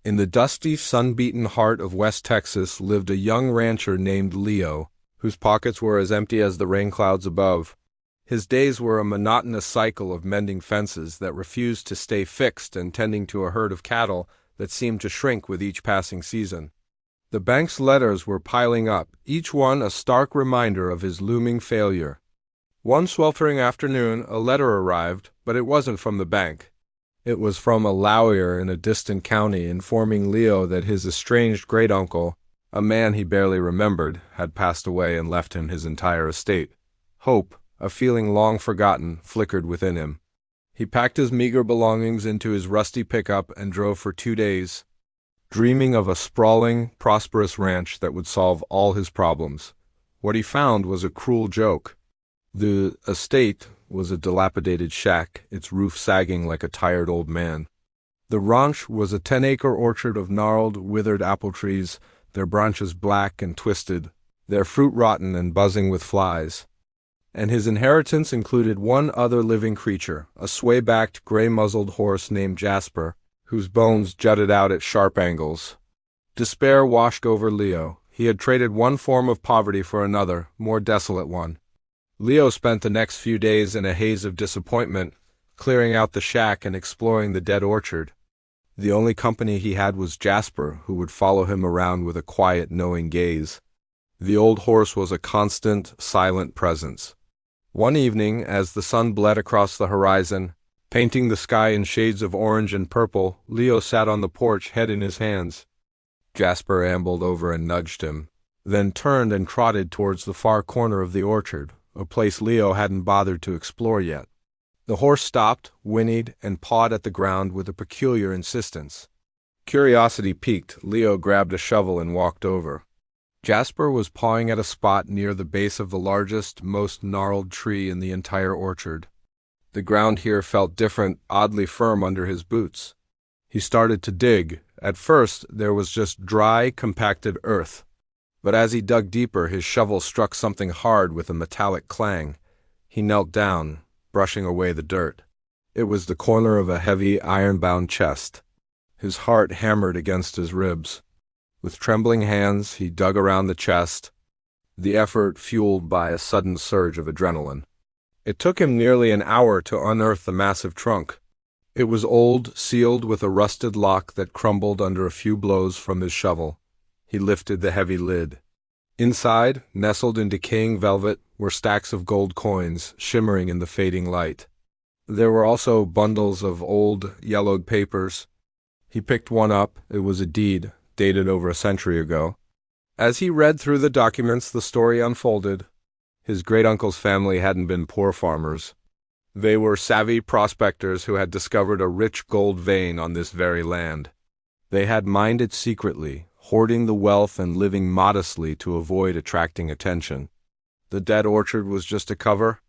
In the dusty, sun-beaten heart of West Texas lived a young rancher named Leo, whose pockets were as empty as the rain clouds above. His days were a monotonous cycle of mending fences that refused to stay fixed and tending to a herd of cattle that seemed to shrink with each passing season. The bank's letters were piling up, each one a stark reminder of his looming failure. One sweltering afternoon, a letter arrived, but it wasn't from the bank. It was from a lawyer in a distant county informing Leo that his estranged great-uncle, a man he barely remembered, had passed away and left him his entire estate. Hope, a feeling long forgotten, flickered within him. He packed his meager belongings into his rusty pickup and drove for 2 days, dreaming of a sprawling, prosperous ranch that would solve all his problems. What he found was a cruel joke. The estate was a dilapidated shack, its roof sagging like a tired old man. The ranch was a 10-acre orchard of gnarled, withered apple trees, their branches black and twisted, their fruit rotten and buzzing with flies. And his inheritance included one other living creature, a sway-backed, gray-muzzled horse named Jasper, whose bones jutted out at sharp angles. Despair washed over Leo. He had traded one form of poverty for another, more desolate one. Leo spent the next few days in a haze of disappointment, clearing out the shack and exploring the dead orchard. The only company he had was Jasper, who would follow him around with a quiet, knowing gaze. The old horse was a constant, silent presence. One evening, as the sun bled across the horizon, painting the sky in shades of orange and purple, Leo sat on the porch, head in his hands. Jasper ambled over and nudged him, then turned and trotted towards the far corner of the orchard, a place Leo hadn't bothered to explore yet. The horse stopped, whinnied, and pawed at the ground with a peculiar insistence. Curiosity piqued, Leo grabbed a shovel and walked over. Jasper was pawing at a spot near the base of the largest, most gnarled tree in the entire orchard. The ground here felt different, oddly firm under his boots. He started to dig. At first, there was just dry, compacted earth. But as he dug deeper, his shovel struck something hard with a metallic clang. He knelt down, brushing away the dirt. It was the corner of a heavy, iron-bound chest. His heart hammered against his ribs. With trembling hands, he dug around the chest, the effort fueled by a sudden surge of adrenaline. It took him nearly an hour to unearth the massive trunk. It was old, sealed with a rusted lock that crumbled under a few blows from his shovel. He lifted the heavy lid. Inside, nestled in decaying velvet, were stacks of gold coins, shimmering in the fading light. There were also bundles of old, yellowed papers. He picked one up. It was a deed, dated over a century ago. As he read through the documents, the story unfolded. His great-uncle's family hadn't been poor farmers. They were savvy prospectors who had discovered a rich gold vein on this very land. They had mined it secretly, hoarding the wealth and living modestly to avoid attracting attention. The dead orchard was just a cover.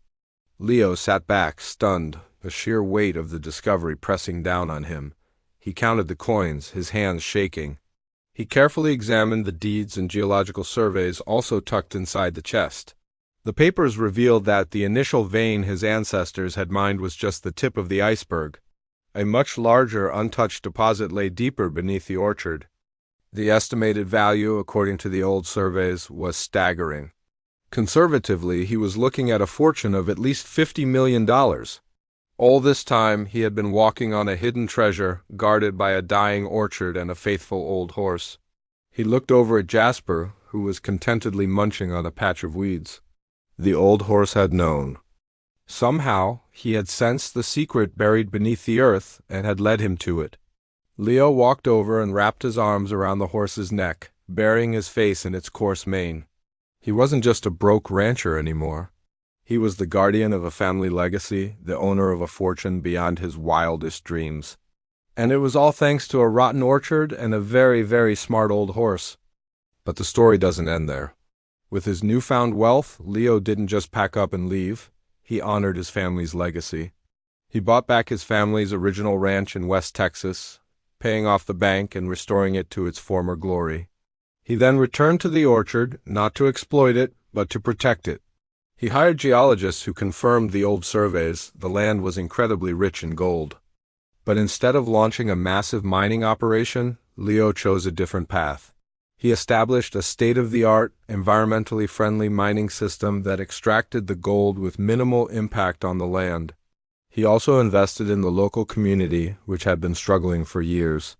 Leo sat back, stunned, the sheer weight of the discovery pressing down on him. He counted the coins, his hands shaking. He carefully examined the deeds and geological surveys also tucked inside the chest. The papers revealed that the initial vein his ancestors had mined was just the tip of the iceberg. A much larger, untouched deposit lay deeper beneath the orchard. The estimated value, according to the old surveys, was staggering. Conservatively, he was looking at a fortune of at least $50 million. All this time, he had been walking on a hidden treasure, guarded by a dying orchard and a faithful old horse. He looked over at Jasper, who was contentedly munching on a patch of weeds. The old horse had known. Somehow, he had sensed the secret buried beneath the earth and had led him to it. Leo walked over and wrapped his arms around the horse's neck, burying his face in its coarse mane. He wasn't just a broke rancher anymore. He was the guardian of a family legacy, the owner of a fortune beyond his wildest dreams. And it was all thanks to a rotten orchard and a very, very smart old horse. But the story doesn't end there. With his newfound wealth, Leo didn't just pack up and leave. He honored his family's legacy. He bought back his family's original ranch in West Texas, paying off the bank and restoring it to its former glory. He then returned to the orchard, not to exploit it, but to protect it. He hired geologists who confirmed the old surveys. The land was incredibly rich in gold. But instead of launching a massive mining operation, Leo chose a different path. He established a state-of-the-art, environmentally friendly mining system that extracted the gold with minimal impact on the land. He also invested in the local community, which had been struggling for years.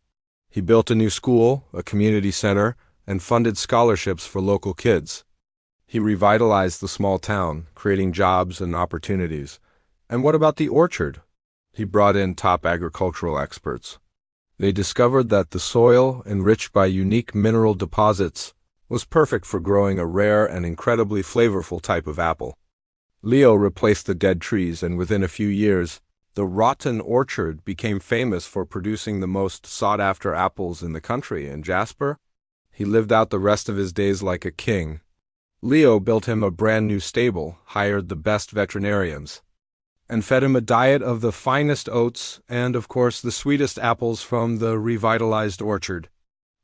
He built a new school, a community center, and funded scholarships for local kids. He revitalized the small town, creating jobs and opportunities. And what about the orchard? He brought in top agricultural experts. They discovered that the soil, enriched by unique mineral deposits, was perfect for growing a rare and incredibly flavorful type of apple. Leo replaced the dead trees, and within a few years, the rotten orchard became famous for producing the most sought-after apples in the country. And Jasper? He lived out the rest of his days like a king. Leo built him a brand new stable, hired the best veterinarians, and fed him a diet of the finest oats and, of course, the sweetest apples from the revitalized orchard.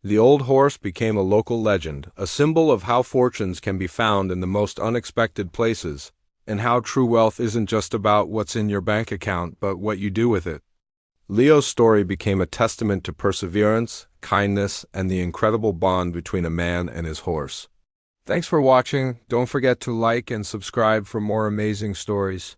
The old horse became a local legend, a symbol of how fortunes can be found in the most unexpected places, and how true wealth isn't just about what's in your bank account, but what you do with it. Leo's story became a testament to perseverance, kindness, and the incredible bond between a man and his horse. Thanks for watching. Don't forget to like and subscribe for more amazing stories.